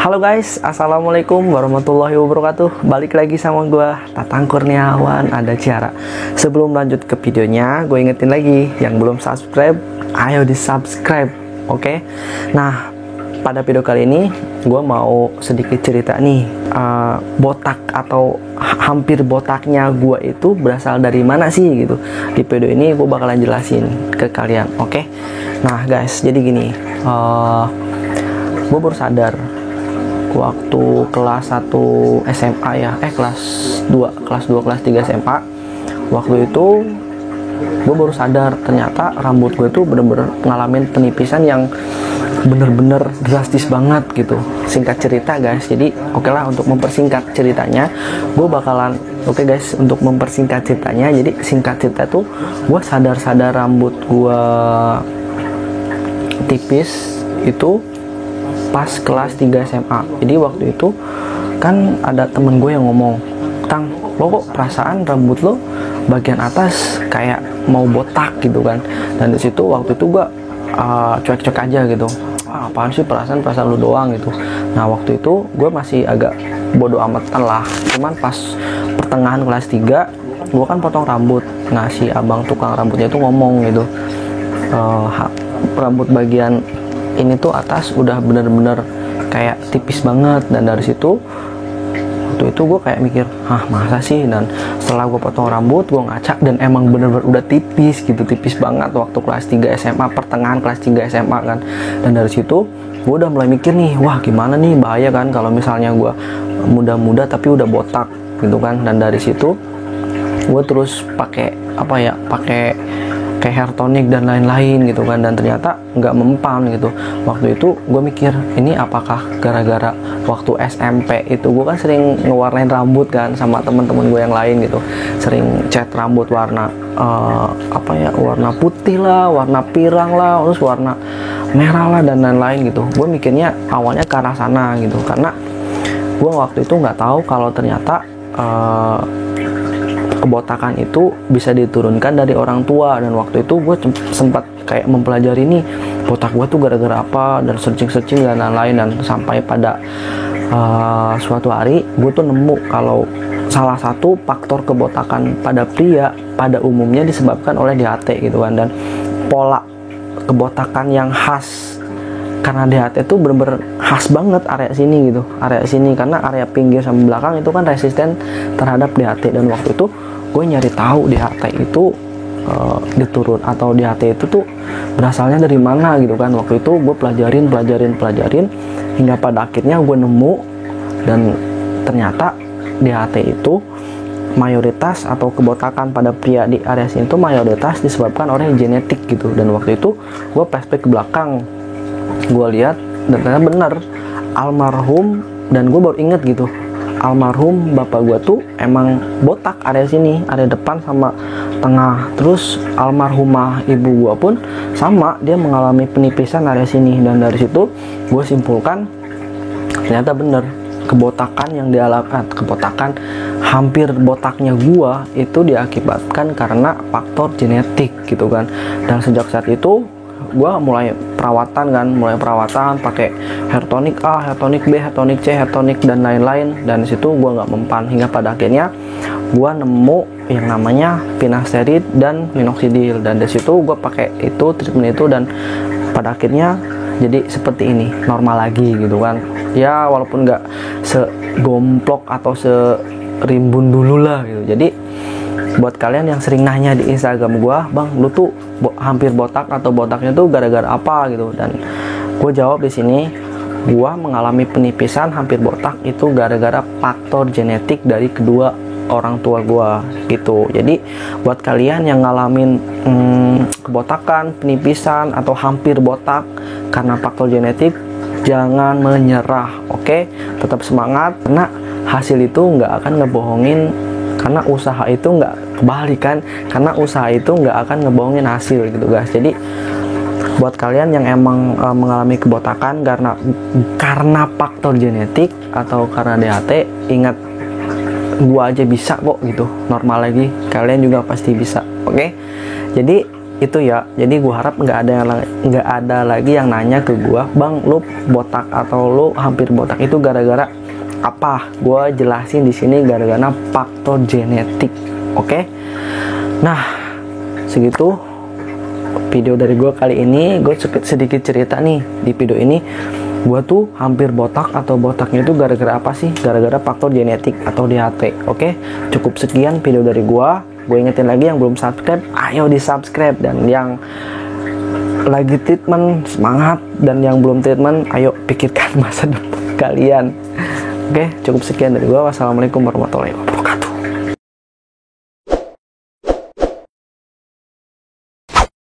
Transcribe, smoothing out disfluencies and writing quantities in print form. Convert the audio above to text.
Halo guys, assalamualaikum warahmatullahi wabarakatuh. Balik lagi sama gue, Tatang Kurniawan, ada Ciara. Sebelum lanjut ke videonya, gue ingetin lagi yang belum subscribe, ayo di subscribe, oke? Nah, pada video kali ini gue mau sedikit cerita nih, botak atau hampir botaknya gue itu berasal dari mana sih gitu. Di video ini gue bakalan jelasin ke kalian, oke? Nah guys, jadi gini, gue baru sadar waktu kelas 1 SMA ya, kelas 2, kelas 3 SMA. Waktu itu gue baru sadar ternyata rambut gue tuh bener-bener ngalamin penipisan yang bener-bener drastis banget gitu. Singkat cerita guys, jadi oke lah, untuk mempersingkat ceritanya gue bakalan guys, untuk mempersingkat ceritanya, jadi singkat cerita tuh gue sadar rambut gue tipis itu pas kelas 3 SMA. Jadi waktu itu kan ada temen gue yang ngomong, "Tang, lo kok perasaan rambut lo bagian atas kayak mau botak gitu kan." Dan di situ waktu itu gue cuek-cuek aja gitu. Apaan sih, perasaan lu doang gitu. Nah waktu itu gue masih agak bodo amatan lah. Cuman pas pertengahan kelas 3 gue kan potong rambut. Nah si abang tukang rambutnya itu ngomong gitu, rambut bagian ini tuh atas udah bener-bener kayak tipis banget. Dan dari situ waktu itu gue kayak mikir, masa sih? Dan setelah gue potong rambut, gue ngaca dan emang bener-bener udah tipis gitu, tipis banget waktu kelas 3 SMA, pertengahan kelas 3 SMA kan. Dan dari situ gue udah mulai mikir nih, wah gimana nih, bahaya kan kalau misalnya gue muda-muda tapi udah botak gitu kan. Dan dari situ gue terus pakai pakai hair tonic dan lain-lain gitu kan, dan ternyata nggak mempan gitu. Waktu itu gue mikir, ini apakah gara-gara waktu SMP itu gue kan sering ngewarnain rambut kan sama teman-teman gue yang lain gitu, sering cat rambut warna warna putih lah, warna pirang lah, terus warna merah lah dan lain-lain gitu. Gue mikirnya awalnya ke arah sana gitu, karena gue waktu itu nggak tahu kalau ternyata kebotakan itu bisa diturunkan dari orang tua. Dan waktu itu gue sempat kayak mempelajari nih, botak gue tuh gara-gara apa, dan searching dan lain-lain. Dan sampai pada suatu hari gue tuh nemu kalau salah satu faktor kebotakan pada pria pada umumnya disebabkan oleh DHT gitu kan. Dan pola kebotakan yang khas karena DHT itu bener-bener khas banget area sini gitu, area sini, karena area pinggir sama belakang itu kan resisten terhadap DHT. Dan waktu itu gue nyari tahu DHT itu diturun atau DHT itu tuh berasalnya dari mana gitu kan. Waktu itu gue pelajarin hingga pada akhirnya gue nemu, dan ternyata DHT itu mayoritas atau kebotakan pada pria di area sini itu mayoritas disebabkan oleh genetik gitu. Dan waktu itu gue flashback ke belakang, gue lihat dan ternyata benar, almarhum, dan gue baru inget gitu, almarhum bapak gue tuh emang botak area sini, area depan sama tengah. Terus almarhumah ibu gue pun sama, dia mengalami penipisan area sini. Dan dari situ gue simpulkan ternyata bener, kebotakan yang dialami, kebotakan hampir botaknya gue itu diakibatkan karena faktor genetik gitu kan. Dan sejak saat itu gue mulai perawatan pakai hair tonic A, hair tonic B, hair tonic C, hair tonic dan lain-lain. Dan disitu gue nggak mempan, hingga pada akhirnya gue nemu yang namanya finasteride dan minoxidil. Dan disitu gue pakai itu, treatment itu, dan pada akhirnya jadi seperti ini, normal lagi gitu kan. Ya walaupun nggak segomplok atau serimbun dulu lah gitu. Jadi buat kalian yang sering nanya di Instagram gue, "Bang, lu tuh hampir botak atau botaknya tuh gara-gara apa?" gitu. Dan gue jawab di sini, gue mengalami penipisan hampir botak itu gara-gara faktor genetik dari kedua orang tua gue gitu. Jadi buat kalian yang ngalamin kebotakan, penipisan atau hampir botak karena faktor genetik, jangan menyerah, oke? Tetap semangat, karena hasil itu nggak akan ngebohongin, karena usaha itu nggak kebalikan, karena usaha itu nggak akan ngebohongin hasil gitu guys. Jadi buat kalian yang emang mengalami kebotakan karena faktor genetik atau karena DHT, ingat, gua aja bisa kok gitu, normal lagi, kalian juga pasti bisa, oke? Jadi itu ya. Jadi gue harap nggak ada lagi yang nanya ke gue, bang lu botak atau lu hampir botak itu gara-gara apa. Gue jelasin di sini gara-gara faktor genetik. Oke? Nah, segitu video dari gue kali ini. Gue sedikit cerita nih di video ini, gue tuh hampir botak atau botaknya itu gara-gara apa sih? Gara-gara faktor genetik atau DHT. Oke? Cukup sekian video dari gue. Gue ingetin lagi yang belum subscribe, ayo di subscribe, dan yang lagi treatment semangat, dan yang belum treatment ayo pikirkan masa depan kalian. Oke, cukup sekian dari gue. Wassalamualaikum warahmatullahi wabarakatuh.